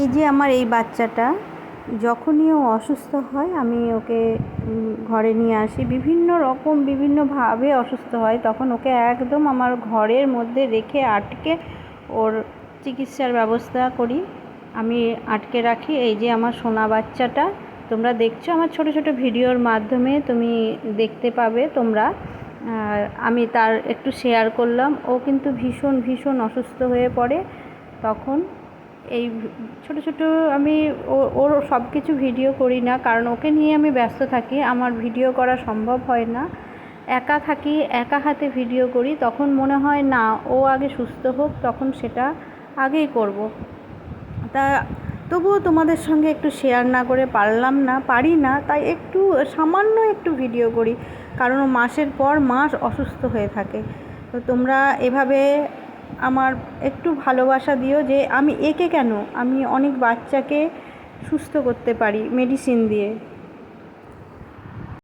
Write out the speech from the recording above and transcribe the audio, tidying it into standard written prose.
এই যে আমার এই বাচ্চাটা যখনই ও অসুস্থ হয় আমি ওকে ঘরে নিয়ে আসি। বিভিন্নভাবে অসুস্থ হয়, তখন ওকে একদম আমার ঘরের মধ্যে রেখে আটকে ওর চিকিৎসার ব্যবস্থা করি। আমি আটকে রাখি। এই যে আমার সোনা বাচ্চাটা তোমরা দেখছো, আমার ছোট ছোট ভিডিওর মাধ্যমে তুমি দেখতে পাবে তোমরা। আমি তার একটু শেয়ার করলাম। ও কিন্তু ভীষণ ভীষণ অসুস্থ হয়ে পড়ে। তখন এই ছোট ছোট আমি ওর সব কিছু ভিডিও করি না, কারণ ওকে নিয়ে আমি ব্যস্ত থাকি, আমার ভিডিও করা সম্ভব হয় না। একা থাকি, একা হাতে ভিডিও করি, তখন মনে হয় না ও আগে সুস্থ হোক, তখন সেটা আগেই করব। তা তবুও তোমাদের সঙ্গে একটু শেয়ার না করে পারি না, তাই সামান্য একটু ভিডিও করি, কারণ মাসের পর মাস অসুস্থ হয়ে থাকে। তো তোমরা এভাবে আমার একটু ভালোবাসা দিও, যে আমি একে কেন, আমি অনেক বাচ্চাকে সুস্থ করতে পারি মেডিসিন দিয়ে।